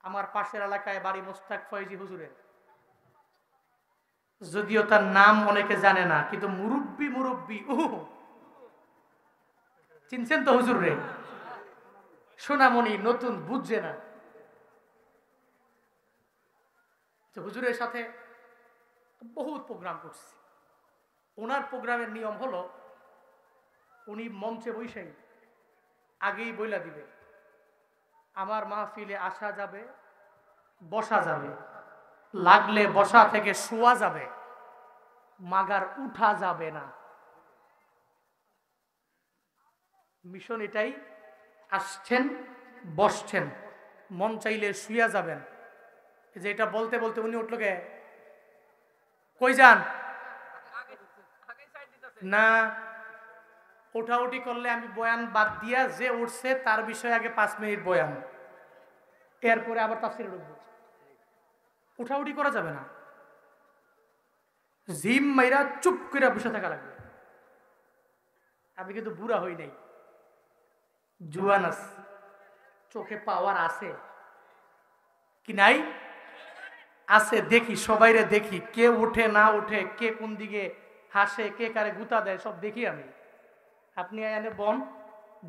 আমার পাশের এলাকায় বাড়ি মোস্তাক ফয়েজি হুজুরের, যদিও তার নাম অনেকে জানে না, কিন্তু মুরব্বি মুরব্বি চিনছেন তো হুজুর রে? সোনামণি নতুন বুঝছে না। হুজুরের সাথে বহুত প্রোগ্রাম করছি। ওনার প্রোগ্রামের নিয়ম হলো উনি মঞ্চে বসেই আগেই বইলা দিবে আমার মাহফিলে আসা যাবে, বসা যাবে, লাগলে বসা থেকে শোয়া যাবে, মাগার উঠা যাবে না। মিশন এটাই, আসছেন বসছেন, মন চাইলে শুয়া যাবেন। যে এটা বলতে বলতে উনি উঠলো, কে কই যান না, ওঠাউঠি করলে আমি বয়ান বাদ দিয়া যে উঠছে তার বিষয়ে আগে 5 মিনিট বয়ান, এরপরে আবার তাফসিরে ঢুকবো। উঠাউঠি করা যাবে না, জিম মাইরা চুপ করে বসে থাকা লাগবে। আমি কিন্তু বুড়া হই নাই, জুয়ান আছে, চোখে পাওয়ার আছে কি নাই? আছে। দেখি, সবাইরে দেখি, কে উঠে না উঠে, কে কোন দিকে হাসে, কে কারে গুতা দেয়, সব দেখি আমি। আপনি এনে বন,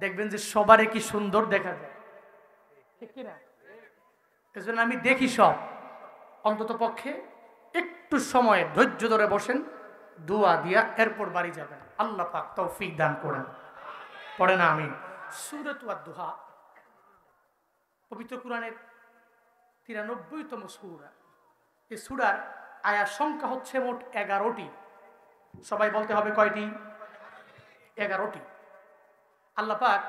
দেখবেন যে সবারে কি সুন্দর দেখা যায়, ঠিক কিনা? এজন্য আমি দেখি সব। অন্তত পক্ষে একটু সময় ধৈর্য ধরে বসেন, দোয়া দিয়া এরপর বাড়ি যাবেন। আল্লাহ পাক তৌফিক দান করেন। পড়ে না আমি সূরাত ওয়াদ-দুহা, পবিত্র কুরআনের 93তম সূরা। এই সূরার আয়াত সংখ্যা হচ্ছে মোট 11টি। সবাই বলতে হবে কয়টি? 11টি। আল্লাহ পাক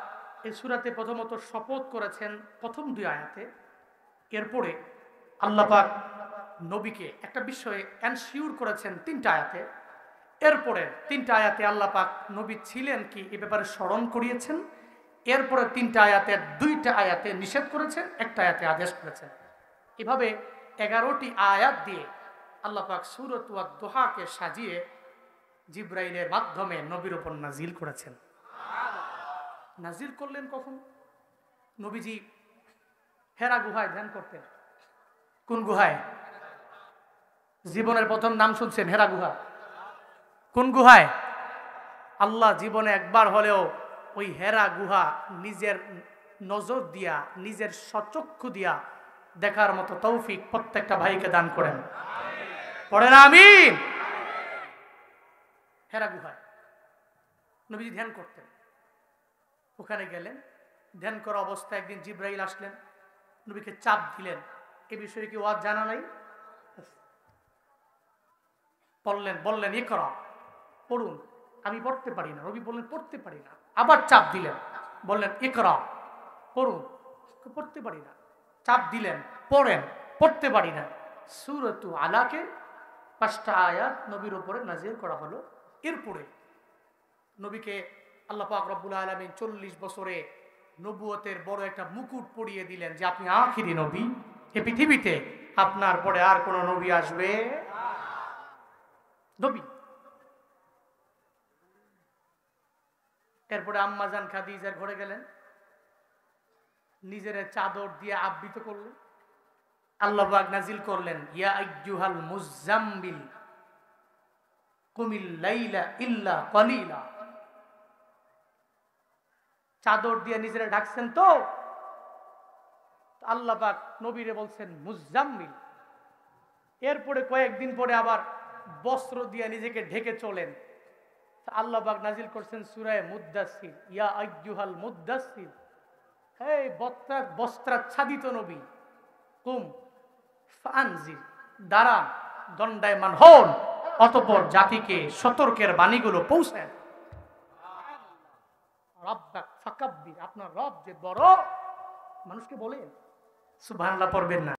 এই সূরাতে প্রথমত শপথ করেছেন প্রথম 2 আয়াতে, এরপরে আল্লাহ পাক নবীকে একটা বিষয়ে এনশিওর করেছেন 3টা আয়াতে, এরপরে 3টা আয়াতে আল্লাহ পাক নবী ছিলেন কি এ ব্যাপারে স্মরণ করিয়েছেন, এরপরে 3টা আয়াতে 2টা আয়াতে নিষেধ করেছেন, একটা আয়াতে আদেশ করেছেন। এভাবে 11টি আয়াত দিয়ে আল্লাহ পাক সূরাত ওয়াদ-দুহাকে সাজিয়ে জিবরাইলের মাধ্যমে নবীর উপর নাজিল করেছেন। নাজিল করলেন কখন? নবীজি হেরা গুহায় ধ্যান করতেন। কোন গুহায়? জীবনের প্রথম নাম শুনছেন হেরা গুহা। কোন গুহায়? আল্লাহ জীবনে একবার হলেও ওই হেরা গুহা নিজের নজর দিয়া, নিজের সচক্ষু দিয়া দেখার মতো তৌফিক প্রত্যেকটা ভাইকে দান করেন। পড়েন আমিন। হেরা গুহায় নবীজি ধ্যান করতেন। ওখানে গেলেন, ধ্যান করা অবস্থায় একদিন জিবরাইল আসলেন, নবীকে চাপ দিলেন, এ বিষয়ে কি ওয়াজ জানা নাই? বললেন ইকরা, পড়ুন। আমি পড়তে পারি না। নবী বললেন পড়তে পারি না। আবার চাপ দিলেন, বললেন ইকরা, পড়ুন। পড়তে পারি না। চাপ দিলেন, পড়েন। পড়তে পারি না। সূরাত আলাকে 5টা আয়াত নবীর উপরে নাজিল করা হলো। এরপরে নবীকে আল্লাহ পাক রব্বুল আলামিন 40 বছরে নবুয়তের বড় একটা মুকুট পরিয়ে দিলেন যে আপনি আখিরি নবী, এই পৃথিবীতে আপনার পরে আর কোন নবী আসবে নবী। এরপরে আম্মাজান খাদিজার ঘরে গেলেন, নিজের চাদর দিয়ে আবৃত করলেন। আল্লাহ পাক নাজিল করলেন ইয়া আইয়ুহাল মুজাম্মিল কুমিল লাইলা ইল্লা কলিলা। চাদর দিয়ে নিজেরা ঢাকছেন তো আল্লাহ পাক নবীরে বলছেন মুজাম্মিল। এরপরে কয়েকদিন পরে আবার বস্ত্র দিয়ে নিজেকে ঢেকে চলেন। আল্লাহ পাক নাজিল করছেন সূরা মুদ্দাসসির ইয়া আইয়ুহাল মুদ্দাসসির, হে বস্ত্রাচ্ছাদিত নবী, কুম ফানজির, দাঁড়ান, দণ্ডায়মান হন, অতঃপর জাতিকে সতর্কের বাণীগুলো পৌঁছান। রাব্বাক ফাকাব্বির, আপনার রব যে বড়, মানুষকে বলেন। সুবহানাল্লাহ পড়বেন না?